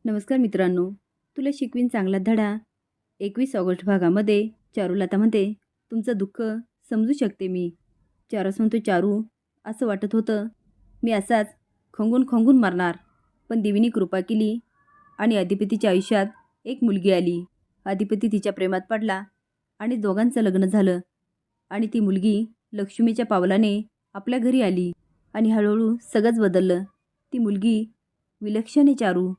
नमस्कार मित्रांनो, तुला शिकवीन चांगला धडा 21 ऑगस्ट भागामध्ये चारुलता म्हणते, तुमचं दुःख समजू शकते मी. चारूस म्हणतो, चारू असं वाटत होतं मी असाच खंगून खंगून मरणार, पण देवीने कृपा केली आणि अधिपतीच्या आयुष्यात एक मुलगी आली. अधिपती तिच्या प्रेमात पडला आणि दोघांचं लग्न झालं आणि ती मुलगी लक्ष्मीच्या पावलाने आपल्या घरी आली आणि हळूहळू सगळंच बदललं. ती मुलगी विलक्षण आहे चारू.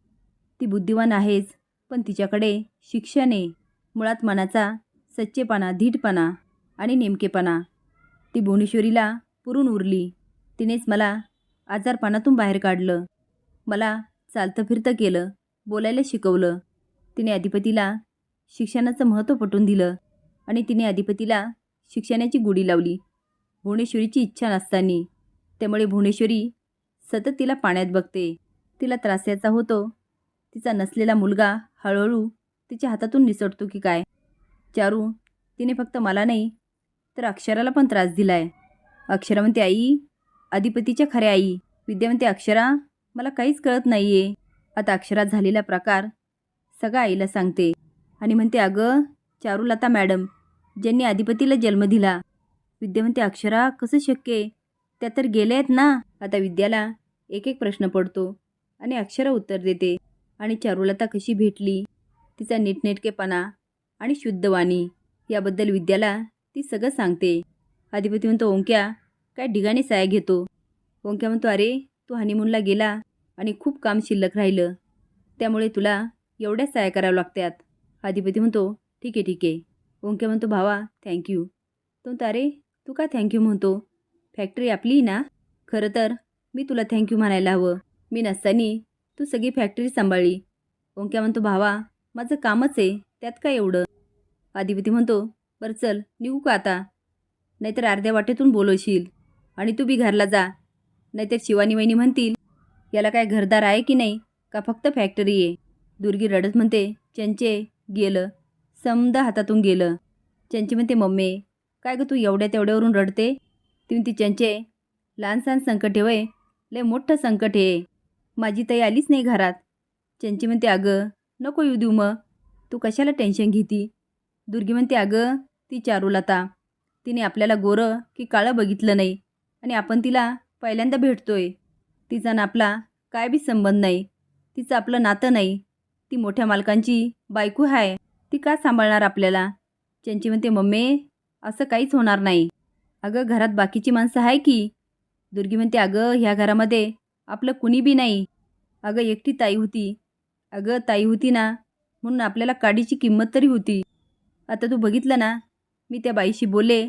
ती बुद्धिवान आहेच, पण तिच्याकडे शिक्षण आहे, मुळात मनाचा सच्चेपणा, धीटपणा आणि नेमकेपणा. ती भुवनेश्वरीला पुरून उरली. तिनेच मला आजारपणातून बाहेर काढलं, मला चालतं फिरतं केलं, बोलायला शिकवलं. तिने अधिपतीला शिक्षणाचं महत्त्व पटवून दिलं आणि तिने अधिपतीला शिक्षणाची गुढी लावली भुवनेश्वरीची इच्छा नसताना. त्यामुळे भुवनेश्वरी सतत तिला पाण्यात बघते. तिला त्रास याचा होतो. तिचा नसलेला मुलगा हळूहळू तिच्या हातातून निसटतो की काय. चारू तिने फक्त मला नाही तर अक्षराला पण त्रास दिलाय. अक्षरा म्हणते, आई, अधिपतीच्या खऱ्या आई. विद्या म्हणते, अक्षरा मला काहीच कळत नाही आहे. आता अक्षरात झालेला प्रकार सगळा आईला सांगते आणि म्हणते, अगं चारुलता मॅडम ज्यांनी अधिपतीला जन्म दिला. विद्या म्हणते, अक्षरा कसं शक्य आहे, त्या तर गेल्या आहेत ना. आता विद्याला एक एक प्रश्न पडतो आणि अक्षरा उत्तर देते आणि चारुलता कशी भेटली, तिचा नीटनेटकेपणा आणि शुद्धवाणी याबद्दल विद्याला ती सगळं सांगते. अधिपती म्हणतो, ओंक्या काय ढिगाणी साया घेतो. ओंक्या म्हणतो, अरे तू हनीमूनला गेला आणि खूप काम शिल्लक राहिलं, त्यामुळे तुला एवढ्या साया कराव्या लागतात. अधिपती म्हणतो, ठीक आहे ठीक आहे. ओंक्या म्हणतो, भावा थँक्यू. तो म्हणतो, अरे तू का थँक्यू म्हणतो, फॅक्टरी आपली ना. खरं तर मी तुला थँक्यू म्हणायला हवं, मी नसताना तू सगळी फॅक्टरी सांभाळली. ओंक्या म्हणतो, भावा माझं कामच आहे, त्यात काय एवढं. अधिपती म्हणतो, बरं चल निघू का आता, नाहीतर अर्ध्या वाटेतून बोलवशील आणि तू बी घरला जा, नाहीतर शिवानी वहिनी म्हणतील याला काय घरदार आहे की नाही, का फक्त फॅक्टरी आहे. दुर्गी रडत म्हणते, चंचे गेलं, समदा हातातून गेलं. चंची म्हणते, मम्मी काय गं तू एवढ्या तेवढ्यावरून रडते. ती म्हणते, चंचे लहानसहान संकट आहे वय, लय मोठं संकट आहे. माझी ताई आलीच नाही घरात. चंची म्हणते, अगं नको येऊ देऊ, मग तू कशाला टेन्शन घेती. दुर्गी म्हणते, अगं ती चारुलता, तिने आपल्याला गोरं की काळं बघितलं नाही आणि आपण तिला पहिल्यांदा भेटतोय. तिचा ना आपला काय बी संबंध नाही, तिचं आपलं नातं नाही. ती मोठ्या मालकांची बायको आहे, ती का सांभाळणार आपल्याला. चंची म्हणते, मम्मी असं काहीच होणार नाही. अगं घरात बाकीची माणसं आहे की. दुर्गी म्हणते, अगं ह्या घरामध्ये आपलं कुणी बी नाही. अगं एकटी ताई होती. अगं ताई होती ना म्हणून आपल्याला काडीची किंमत तरी होती. आता तू बघितलं ना, मी त्या बाईशी बोलले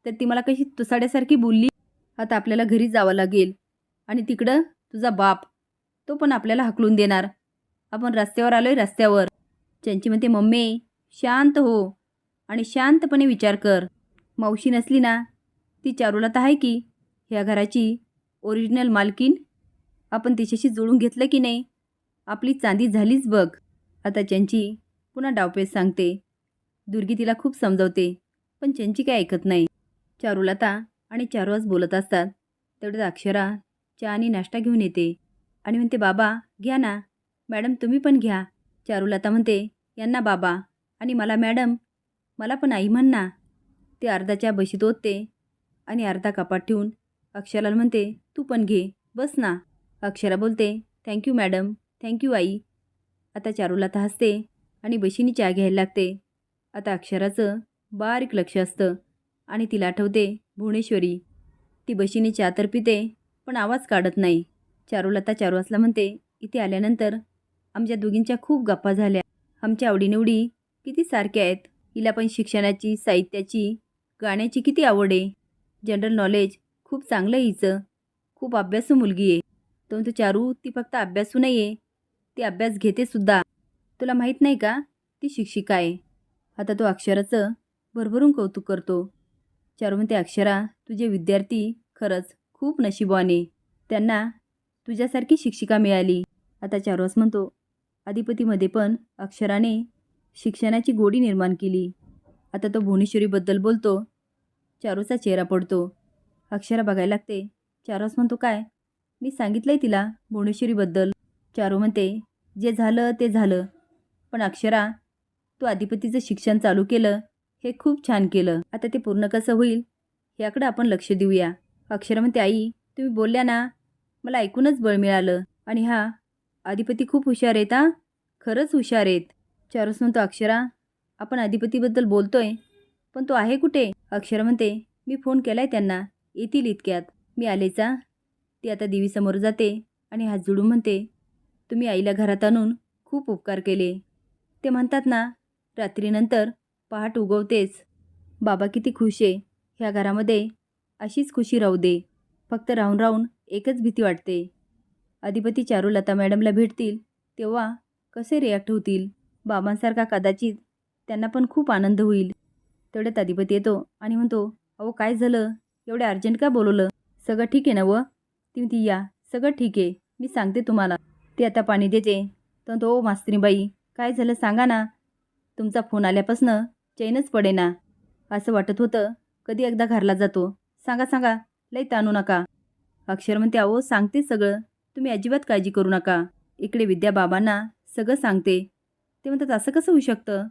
तर ती मला कशी तुसाड्यासारखी बोलली. आता आपल्याला घरी जावं लागेल आणि तिकडं तुझा बाप, तो पण आपल्याला हाकलून देणार. आपण रस्त्यावर आलोय, रस्त्यावर. चंची म्हणते, मम्मी शांत हो आणि शांतपणे विचार कर. मावशी नसली ना, ती चारुलता आहे की ह्या घराची ओरिजिनल मालकीन. आपण तिच्याशी जुळून घेतलं की नाही, आपली चांदी झालीच बघ. आता चंची पुन्हा डावपेच सांगते. दुर्गी तिला खूप समजवते, पण चंची काय ऐकत नाही. चारुलता आणि चारुआज बोलत असतात तेवढ्यात अक्षरा चहा आणि नाश्ता घेऊन येते आणि म्हणते, बाबा घ्या ना. मॅडम तुम्ही पण घ्या. चारुलता म्हणते, यांना बाबा आणि मला मॅडम, मला पण आई म्हण ना. ते अर्धाच्या बशीत ओतते आणि अर्धा कपाट ठेवून अक्षराला म्हणते, तू पण घे, बस ना. अक्षरा बोलते, थँक्यू मॅडम, थँक्यू आई. आता चारुलता हसते आणि बशीनी चहा घ्यायला लागते. आता अक्षराचं बारीक लक्ष असतं आणि तिला आठवते भुवनेश्वरी. ती बशीने चहा तर पिते पण आवाज काढत नाही. चारुलता चारुआसला म्हणते, इथे आल्यानंतर आमच्या दोघींच्या खूप गप्पा झाल्या. आमच्या आवडीनिवडी किती सारख्या आहेत. हिला पण शिक्षणाची, साहित्याची, गाण्याची किती आवड आहे. जनरल नॉलेज खूप चांगलं आहे हिचं. खूप अभ्यासू मुलगी आहे. तो म्हणतो, चारू ती फक्त अभ्यासू नाही आहे, ती अभ्यास घेते सुद्धा. तुला माहीत नाही का, ती शिक्षिका आहे. आता तो अक्षराचं भरभरून कौतुक करतो. चारू म्हणते, अक्षरा तुझे विद्यार्थी खरंच खूप नशिबवाने, त्यांना तुझ्यासारखी शिक्षिका मिळाली. आता चारुआस म्हणतो, अधिपतीमध्ये पण अक्षराने शिक्षणाची गोडी निर्माण केली. आता तो भुवनेश्वरीबद्दल बोलतो. चारूचा चेहरा पडतो. अक्षरा बघायला लागते. चारुआस म्हणतो, काय, मी सांगितलंय तिला भुवनेश्वरीबद्दल. चारू म्हणते, जे झालं ते झालं. पण अक्षरा, तू अधिपतीचं शिक्षण चालू केलं हे खूप छान केलं. आता ते पूर्ण कसं होईल याकडे आपण लक्ष देऊया. अक्षरा म्हणते, आई तुम्ही बोलल्या ना, मला ऐकूनच बळ मिळालं. आणि हा अधिपती खूप हुशार आहेत हा, खरंच हुशार आहेत. चारूस म्हणतो, अक्षरा आपण अधिपतीबद्दल बोलतोय पण तो आहे कुठे? अक्षरा म्हणते, मी फोन केलाय त्यांना, येतील इतक्यात. मी आलेचा. ती आता देवीसमोर जाते आणि हात जोडून म्हणते, तुम्ही आईला घरात आणून खूप उपकार केले. ते म्हणतात ना, रात्रीनंतर पहाट उगवतेच. बाबा किती खुश आहे. ह्या घरामध्ये अशीच खुशी राहू दे. फक्त राहून राहून एकच भीती वाटते. अधिपती चारुलता मॅडमला भेटतील तेव्हा कसे रिॲक्ट होतील. बाबांसारखा कदाचित त्यांना पण खूप आनंद होईल. तेवढ्यात अधिपती येतो आणि म्हणतो, अहो काय झालं, एवढे अर्जंट का बोलवलं? सगळं ठीक आहे ना व? ती म्हणती, या सगळं ठीक आहे, मी सांगते तुम्हाला. ती आता पाणी देते. तर तो, ओ मास्त्रीबाई काय झालं सांगा ना. तुमचा फोन आल्यापासनं चैनच पडेना. असं वाटत होतं कधी एकदा घरला जातो. सांगा सांगा, लई ताणू नका. अक्षर म्हणते, अहो सांगते सगळं, तुम्ही अजिबात काळजी करू नका. इकडे विद्या बाबांना सगळं सांगते. ते म्हणतात, असं कसं होऊ शकतं?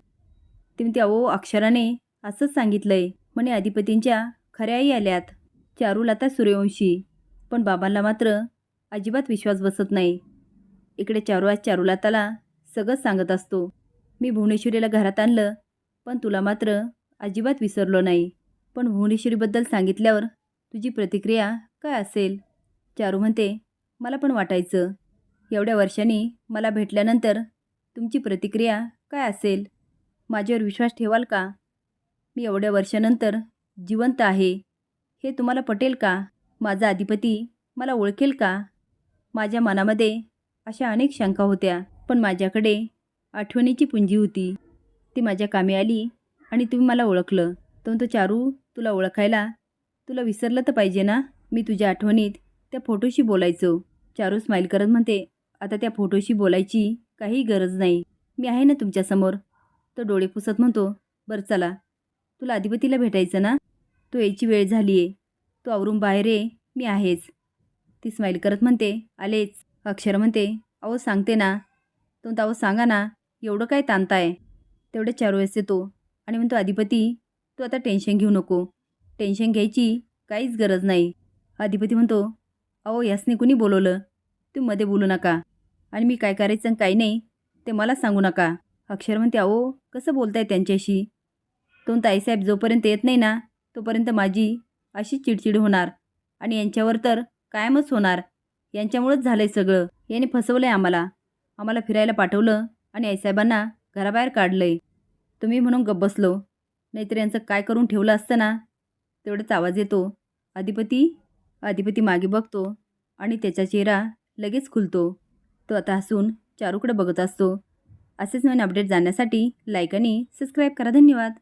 ते म्हणते, अहो अक्षराने असंच सांगितलंय म्हणे, अधिपतींच्या खऱ्या आई आल्यात, चारुलता सूर्यवंशी. पण बाबांना मात्र अजिबात विश्वास बसत नाही. इकडे चारू आज चारुलताला सगळंच सांगत असतो. मी भुवनेश्वरीला घरात आणलं पण तुला मात्र अजिबात विसरलो नाही. पण भुवनेश्वरीबद्दल सांगितल्यावर तुझी प्रतिक्रिया काय असेल? चारू म्हणते, मला पण वाटायचं एवढ्या वर्षांनी मला भेटल्यानंतर तुमची प्रतिक्रिया काय असेल. माझ्यावर विश्वास ठेवाल का? मी एवढ्या वर्षानंतर जिवंत आहे हे तुम्हाला पटेल का? माझा अधिपती मला ओळखेल का? माझ्या मनामध्ये अशा अनेक शंका होत्या, पण माझ्याकडे आठवणीची पुंजी होती. ती माझ्या कामी आली आणि तुम्ही मला ओळखलं. तो चारू, तुला ओळखायला तुला विसरलं तर पाहिजे ना. मी तुझ्या आठवणीत त्या फोटोशी बोलायचो. चारू स्माईल करत म्हणते, आता त्या फोटोशी बोलायची काही गरज नाही, मी आहे ना तुमच्यासमोर. तो डोळे पुसत म्हणतो, बरं चला, तुला अधिपतीला भेटायचं ना, तो यायची वेळ झाली आहे, तो आवरून बाहेर ये, मी आहेच. ती स्माईल करत म्हणते, आलेच. अक्षर म्हणते, अहो सांगते ना. तो अहो सांगा ना, एवढं काय ताणताय? तेवढे चार वेळेस येतो आणि म्हणतो, अधिपती तू आता टेन्शन घेऊ नको, टेन्शन घ्यायची काहीच गरज नाही. अधिपती म्हणतो, अहो यासने कुणी बोलवलं, तू मध्ये बोलू नका आणि मी काय करायचं आणि काय नाही ते मला सांगू नका. अक्षर म्हणते, अहो कसं बोलताय त्यांच्याशी? तो ताईसाहेब जोपर्यंत येत नाही ना तोपर्यंत माझी अशी चिडचिड होणार आणि यांच्यावर तर कायमच होणार. यांच्यामुळंच झालंय सगळं. याने फसवलंय आम्हाला फिरायला पाठवलं आणि आईसाहेबांना घराबाहेर काढलंय. तुम्ही म्हणून गप्प बसलो, नाहीतर यांचं काय करून ठेवलं असतं ना. तेवढाच आवाज येतो, अधिपती मागे बघतो आणि त्याचा चेहरा लगेच खुलतो. तो आता हसून चारूकडे बघत असतो. असेच नवीन अपडेट जाण्यासाठी लाईक आणि सबस्क्राईब करा. धन्यवाद.